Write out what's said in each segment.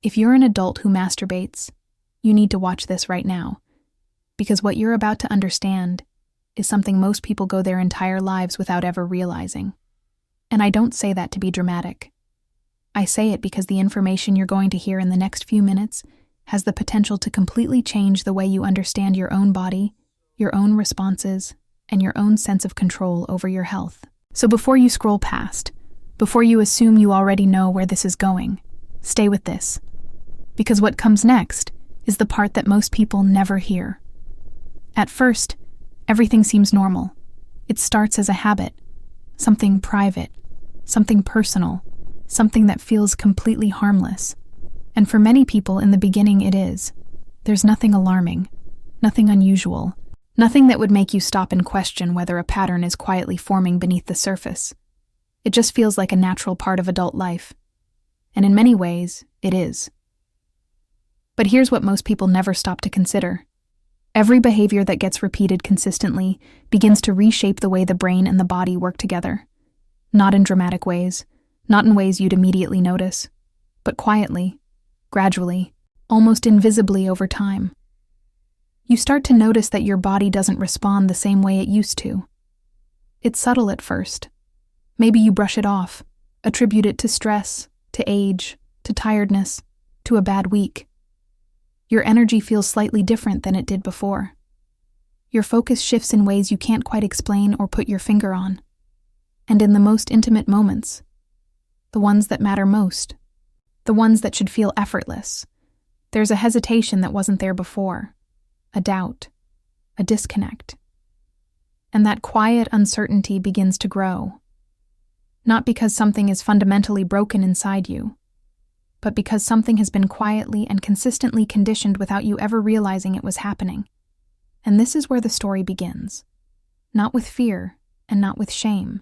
If you're an adult who masturbates, you need to watch this right now, because what you're about to understand is something most people go their entire lives without ever realizing. And I don't say that to be dramatic. I say it because the information you're going to hear in the next few minutes has the potential to completely change the way you understand your own body, your own responses, and your own sense of control over your health. So before you scroll past, before you assume you already know where this is going, stay with this. Because what comes next is the part that most people never hear. At first, everything seems normal. It starts as a habit, something private, something personal, something that feels completely harmless. And for many people in the beginning it is. There's nothing alarming, nothing unusual, nothing that would make you stop and question whether a pattern is quietly forming beneath the surface. It just feels like a natural part of adult life. And in many ways, it is. But here's what most people never stop to consider. Every behavior that gets repeated consistently begins to reshape the way the brain and the body work together. Not in dramatic ways, not in ways you'd immediately notice, but quietly, gradually, almost invisibly over time. You start to notice that your body doesn't respond the same way it used to. It's subtle at first. Maybe you brush it off, attribute it to stress, to age, to tiredness, to a bad week. Your energy feels slightly different than it did before. Your focus shifts in ways you can't quite explain or put your finger on. And in the most intimate moments, the ones that matter most, the ones that should feel effortless, there's a hesitation that wasn't there before, a doubt, a disconnect. And that quiet uncertainty begins to grow. Not because something is fundamentally broken inside you, but because something has been quietly and consistently conditioned without you ever realizing it was happening. And this is where the story begins. Not with fear and not with shame,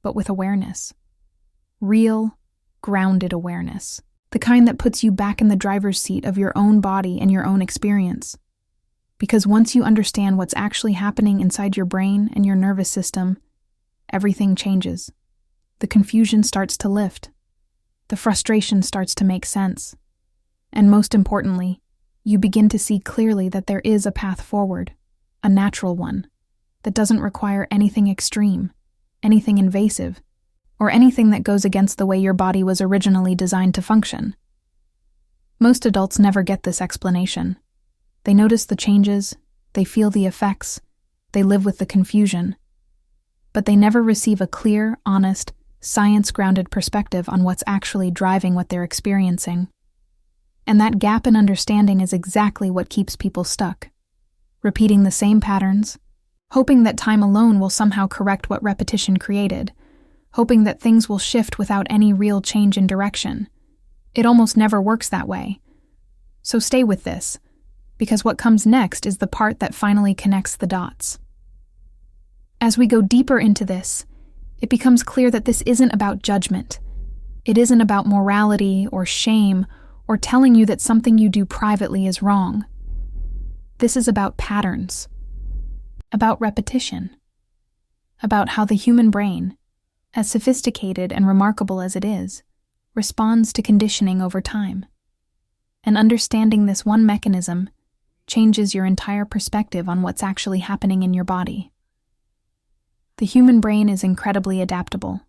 but with awareness. Real, grounded awareness. The kind that puts you back in the driver's seat of your own body and your own experience. Because once you understand what's actually happening inside your brain and your nervous system, everything changes. The confusion starts to lift. The frustration starts to make sense. And most importantly, you begin to see clearly that there is a path forward, a natural one, that doesn't require anything extreme, anything invasive, or anything that goes against the way your body was originally designed to function. Most adults never get this explanation. They notice the changes, they feel the effects, they live with the confusion, but they never receive a clear, honest, science-grounded perspective on what's actually driving what they're experiencing. And that gap in understanding is exactly what keeps people stuck, repeating the same patterns, hoping that time alone will somehow correct what repetition created, hoping that things will shift without any real change in direction. It almost never works that way. So stay with this, because what comes next is the part that finally connects the dots. As we go deeper into this, it becomes clear that this isn't about judgment. It isn't about morality or shame or telling you that something you do privately is wrong. This is about patterns, about repetition, about how the human brain, as sophisticated and remarkable as it is, responds to conditioning over time. And understanding this one mechanism changes your entire perspective on what's actually happening in your body. The human brain is incredibly adaptable.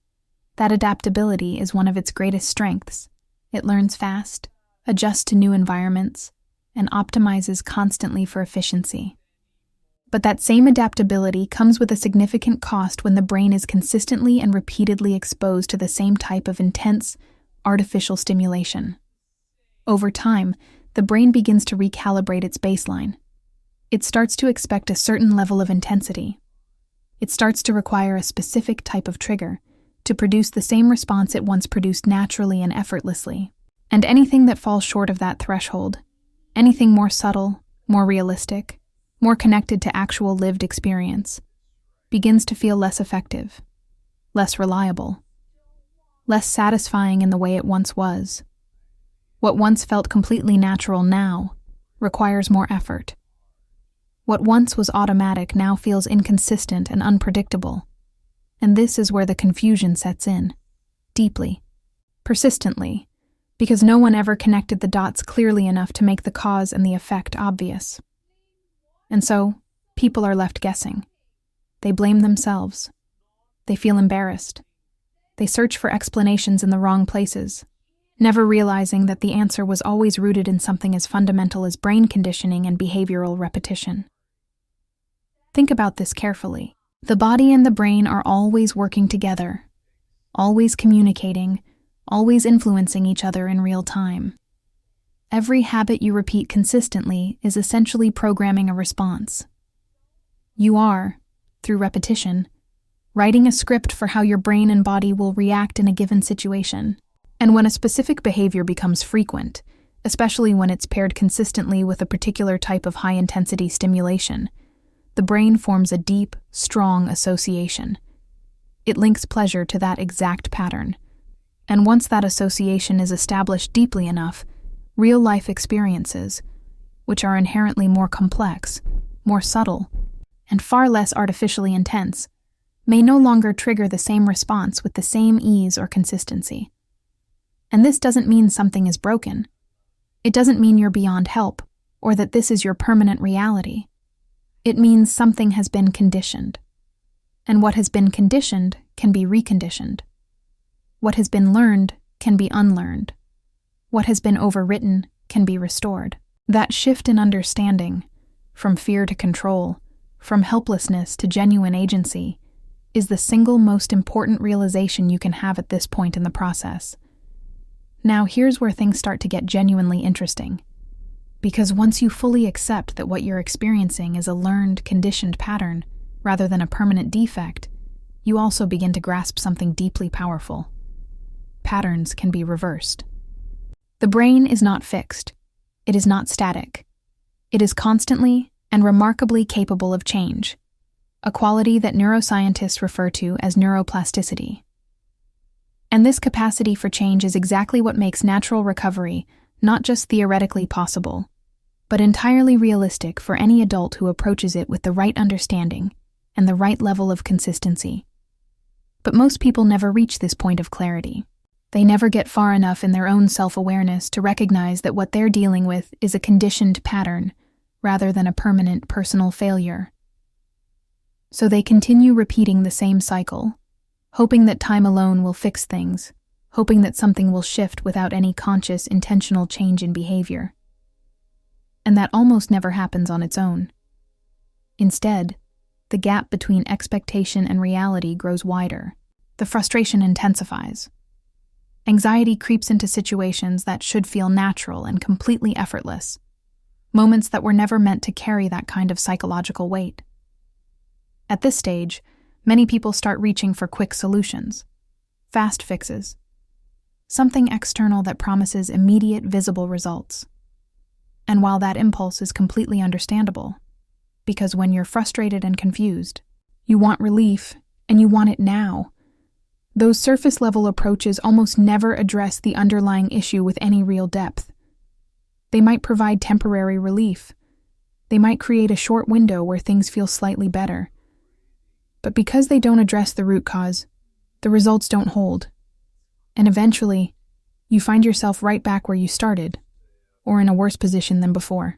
That adaptability is one of its greatest strengths. It learns fast, adjusts to new environments, and optimizes constantly for efficiency. But that same adaptability comes with a significant cost when the brain is consistently and repeatedly exposed to the same type of intense, artificial stimulation. Over time, the brain begins to recalibrate its baseline. It starts to expect a certain level of intensity. It starts to require a specific type of trigger to produce the same response it once produced naturally and effortlessly. And anything that falls short of that threshold, anything more subtle, more realistic, more connected to actual lived experience, begins to feel less effective, less reliable, less satisfying in the way it once was. What once felt completely natural now requires more effort. What once was automatic now feels inconsistent and unpredictable. And this is where the confusion sets in, deeply, persistently, because no one ever connected the dots clearly enough to make the cause and the effect obvious. And so, people are left guessing. They blame themselves. They feel embarrassed. They search for explanations in the wrong places, never realizing that the answer was always rooted in something as fundamental as brain conditioning and behavioral repetition. Think about this carefully. The body and the brain are always working together, always communicating, always influencing each other in real time. Every habit you repeat consistently is essentially programming a response. You are, through repetition, writing a script for how your brain and body will react in a given situation. And when a specific behavior becomes frequent, especially when it's paired consistently with a particular type of high-intensity stimulation, the brain forms a deep, strong association. It links pleasure to that exact pattern. And once that association is established deeply enough, real-life experiences, which are inherently more complex, more subtle, and far less artificially intense, may no longer trigger the same response with the same ease or consistency. And this doesn't mean something is broken. It doesn't mean you're beyond help, or that this is your permanent reality. It means something has been conditioned. And what has been conditioned can be reconditioned. What has been learned can be unlearned. What has been overwritten can be restored. That shift in understanding, from fear to control, from helplessness to genuine agency, is the single most important realization you can have at this point in the process. Now, here's where things start to get genuinely interesting. Because once you fully accept that what you're experiencing is a learned, conditioned pattern, rather than a permanent defect, you also begin to grasp something deeply powerful. Patterns can be reversed. The brain is not fixed. It is not static. It is constantly and remarkably capable of change, a quality that neuroscientists refer to as neuroplasticity. And this capacity for change is exactly what makes natural recovery not just theoretically possible, but entirely realistic for any adult who approaches it with the right understanding and the right level of consistency. But most people never reach this point of clarity. They never get far enough in their own self-awareness to recognize that what they're dealing with is a conditioned pattern rather than a permanent personal failure. So they continue repeating the same cycle, hoping that time alone will fix things, hoping that something will shift without any conscious, intentional change in behavior. And that almost never happens on its own. Instead, the gap between expectation and reality grows wider. The frustration intensifies. Anxiety creeps into situations that should feel natural and completely effortless, moments that were never meant to carry that kind of psychological weight. At this stage, many people start reaching for quick solutions, fast fixes, something external that promises immediate, visible results. And while that impulse is completely understandable, because when you're frustrated and confused, you want relief and you want it now, those surface-level approaches almost never address the underlying issue with any real depth. They might provide temporary relief. They might create a short window where things feel slightly better. But because they don't address the root cause, the results don't hold. And eventually, you find yourself right back where you started, or in a worse position than before.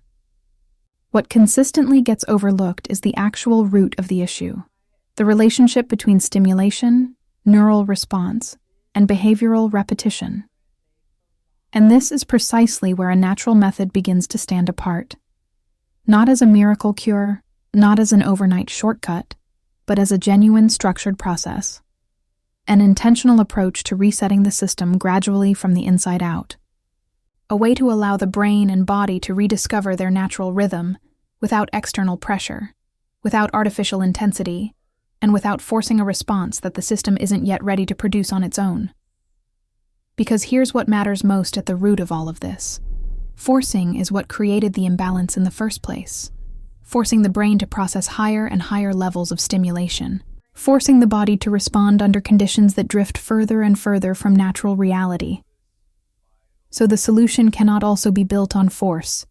What consistently gets overlooked is the actual root of the issue, the relationship between stimulation, neural response, and behavioral repetition. And this is precisely where a natural method begins to stand apart. Not as a miracle cure, not as an overnight shortcut, but as a genuine structured process. An intentional approach to resetting the system gradually from the inside out. A way to allow the brain and body to rediscover their natural rhythm without external pressure, without artificial intensity, and without forcing a response that the system isn't yet ready to produce on its own. Because here's what matters most at the root of all of this. Forcing is what created the imbalance in the first place. Forcing the brain to process higher and higher levels of stimulation. Forcing the body to respond under conditions that drift further and further from natural reality. So the solution cannot also be built on force.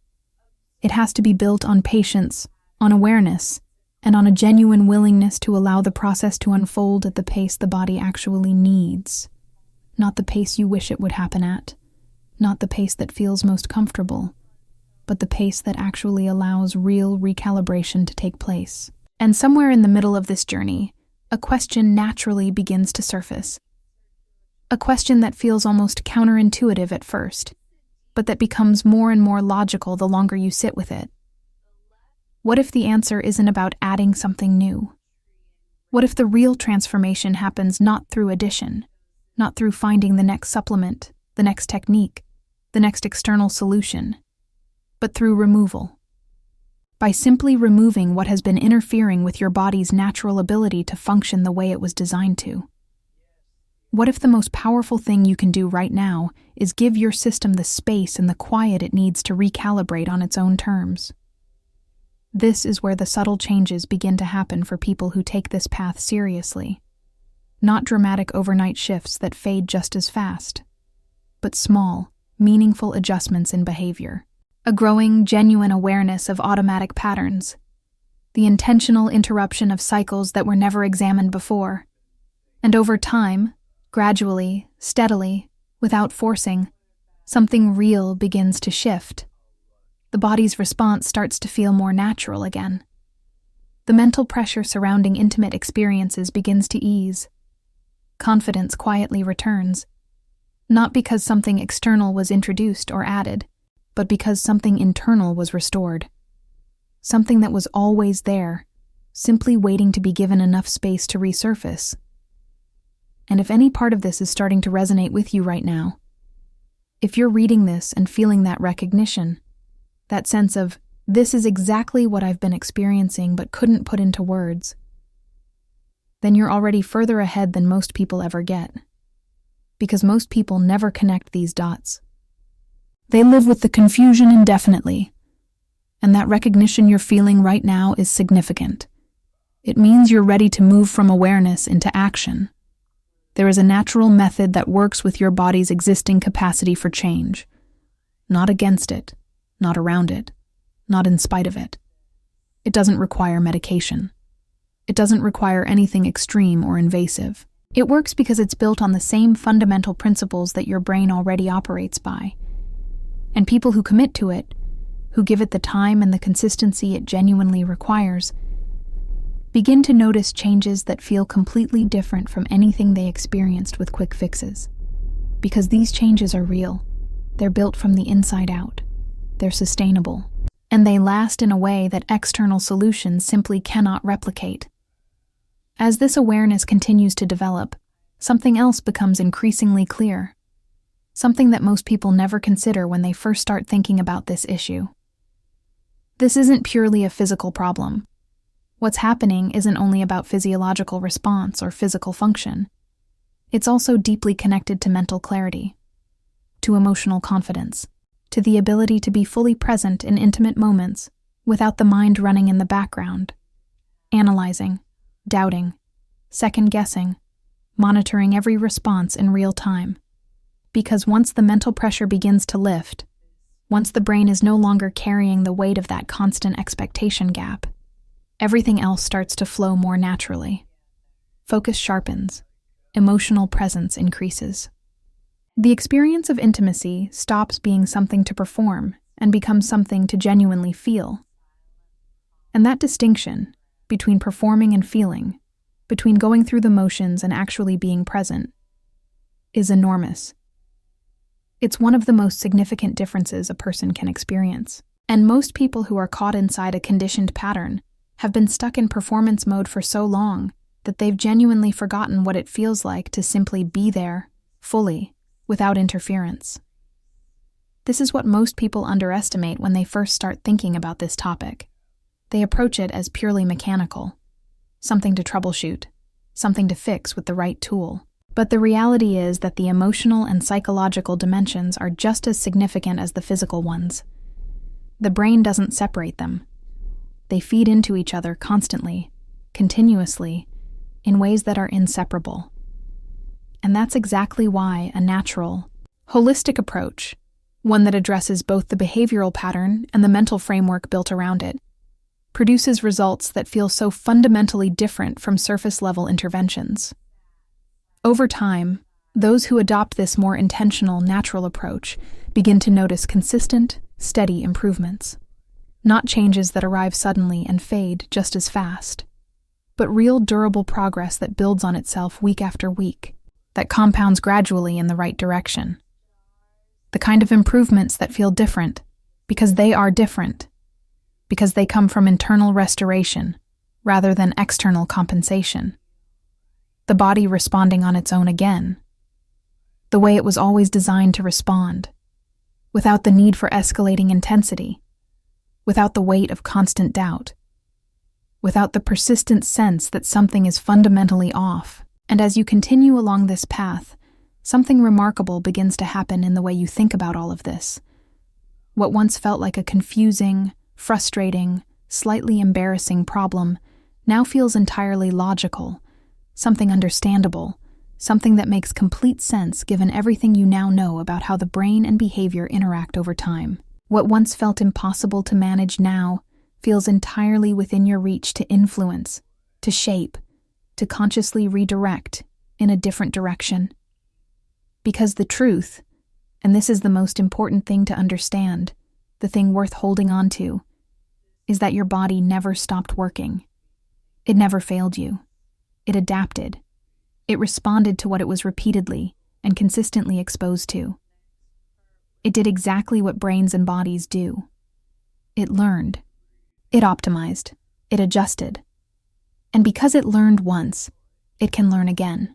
It has to be built on patience, on awareness, and on a genuine willingness to allow the process to unfold at the pace the body actually needs. Not the pace you wish it would happen at, Not the pace that feels most comfortable, but the pace that actually allows real recalibration to take place. And somewhere in the middle of this journey, a question naturally begins to surface. A question that feels almost counterintuitive at first, but that becomes more and more logical the longer you sit with it. What if the answer isn't about adding something new? What if the real transformation happens not through addition, not through finding the next supplement, the next technique, the next external solution, but through removal? By simply removing what has been interfering with your body's natural ability to function the way it was designed to. What if the most powerful thing you can do right now is give your system the space and the quiet it needs to recalibrate on its own terms? This is where the subtle changes begin to happen for people who take this path seriously. Not dramatic overnight shifts that fade just as fast, but small, meaningful adjustments in behavior. A growing, genuine awareness of automatic patterns. The intentional interruption of cycles that were never examined before. And over time, gradually, steadily, without forcing, something real begins to shift. The body's response starts to feel more natural again. The mental pressure surrounding intimate experiences begins to ease. Confidence quietly returns, not because something external was introduced or added, but because something internal was restored. Something that was always there, simply waiting to be given enough space to resurface. And if any part of this is starting to resonate with you right now, if you're reading this and feeling that recognition, that sense of, this is exactly what I've been experiencing but couldn't put into words, then you're already further ahead than most people ever get. Because most people never connect these dots. They live with the confusion indefinitely, and that recognition you're feeling right now is significant. It means you're ready to move from awareness into action. There is a natural method that works with your body's existing capacity for change. Not against it, not around it, not in spite of it. It doesn't require medication. It doesn't require anything extreme or invasive. It works because it's built on the same fundamental principles that your brain already operates by. And people who commit to it, who give it the time and the consistency it genuinely requires, begin to notice changes that feel completely different from anything they experienced with quick fixes. Because these changes are real. They're built from the inside out. They're sustainable. And they last in a way that external solutions simply cannot replicate. As this awareness continues to develop, something else becomes increasingly clear. Something that most people never consider when they first start thinking about this issue. This isn't purely a physical problem. What's happening isn't only about physiological response or physical function. It's also deeply connected to mental clarity, to emotional confidence, to the ability to be fully present in intimate moments without the mind running in the background, analyzing, doubting, second-guessing, monitoring every response in real time. Because once the mental pressure begins to lift, once the brain is no longer carrying the weight of that constant expectation gap, everything else starts to flow more naturally. Focus sharpens, emotional presence increases. The experience of intimacy stops being something to perform and becomes something to genuinely feel. And that distinction between performing and feeling, between going through the motions and actually being present, is enormous. It's one of the most significant differences a person can experience. And most people who are caught inside a conditioned pattern have been stuck in performance mode for so long that they've genuinely forgotten what it feels like to simply be there, fully, without interference. This is what most people underestimate when they first start thinking about this topic. They approach it as purely mechanical, something to troubleshoot, something to fix with the right tool. But the reality is that the emotional and psychological dimensions are just as significant as the physical ones. The brain doesn't separate them. They feed into each other constantly, continuously, in ways that are inseparable. And that's exactly why a natural, holistic approach, one that addresses both the behavioral pattern and the mental framework built around it, produces results that feel so fundamentally different from surface-level interventions. Over time, those who adopt this more intentional, natural approach begin to notice consistent, steady improvements. Not changes that arrive suddenly and fade just as fast, but real durable progress that builds on itself week after week, that compounds gradually in the right direction. The kind of improvements that feel different, because they are different, because they come from internal restoration rather than external compensation. The body responding on its own again, the way it was always designed to respond, without the need for escalating intensity, without the weight of constant doubt, without the persistent sense that something is fundamentally off. And as you continue along this path, something remarkable begins to happen in the way you think about all of this. What once felt like a confusing, frustrating, slightly embarrassing problem now feels entirely logical, something understandable, something that makes complete sense given everything you now know about how the brain and behavior interact over time. What once felt impossible to manage now feels entirely within your reach to influence, to shape, to consciously redirect in a different direction. Because the truth, and this is the most important thing to understand, the thing worth holding on to, is that your body never stopped working. It never failed you. It adapted. It responded to what it was repeatedly and consistently exposed to. It did exactly what brains and bodies do. It learned. It optimized. It adjusted. And because it learned once, it can learn again.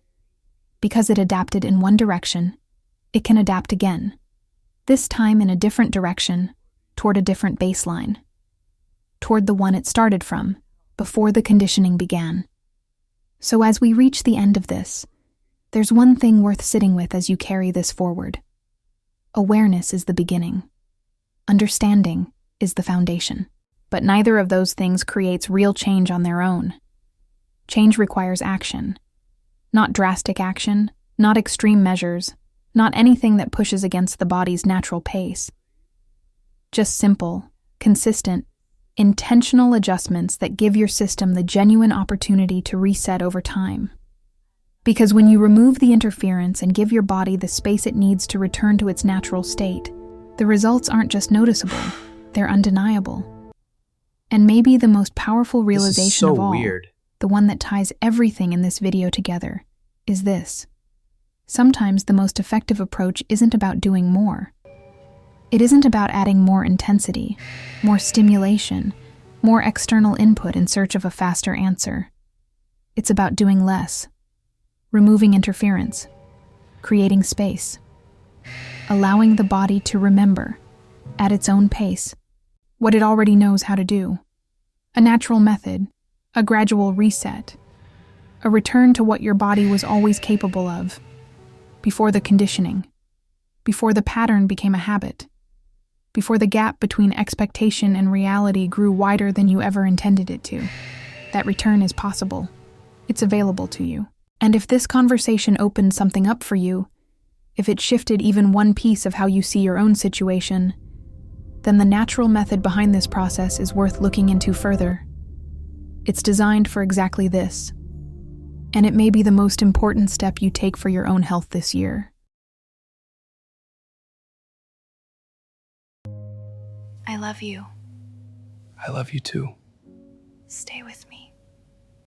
Because it adapted in one direction, it can adapt again. This time in a different direction, toward a different baseline. Toward the one it started from, before the conditioning began. So as we reach the end of this, there's one thing worth sitting with as you carry this forward. Awareness is the beginning. Understanding is the foundation. But neither of those things creates real change on their own. Change requires action. Not drastic action, not extreme measures, not anything that pushes against the body's natural pace. Just simple, consistent, intentional adjustments that give your system the genuine opportunity to reset over time. Because when you remove the interference and give your body the space it needs to return to its natural state, the results aren't just noticeable, they're undeniable. And maybe the most powerful realization of all, the one that ties everything in this video together, is this. Sometimes the most effective approach isn't about doing more. It isn't about adding more intensity, more stimulation, more external input in search of a faster answer. It's about doing less, removing interference, creating space, allowing the body to remember, at its own pace, what it already knows how to do. A natural method, a gradual reset, a return to what your body was always capable of, before the conditioning, before the pattern became a habit, before the gap between expectation and reality grew wider than you ever intended it to. That return is possible. It's available to you. And if this conversation opened something up for you, if it shifted even one piece of how you see your own situation, then the natural method behind this process is worth looking into further. It's designed for exactly this, and it may be the most important step you take for your own health this year. I love you. I love you too. Stay with me.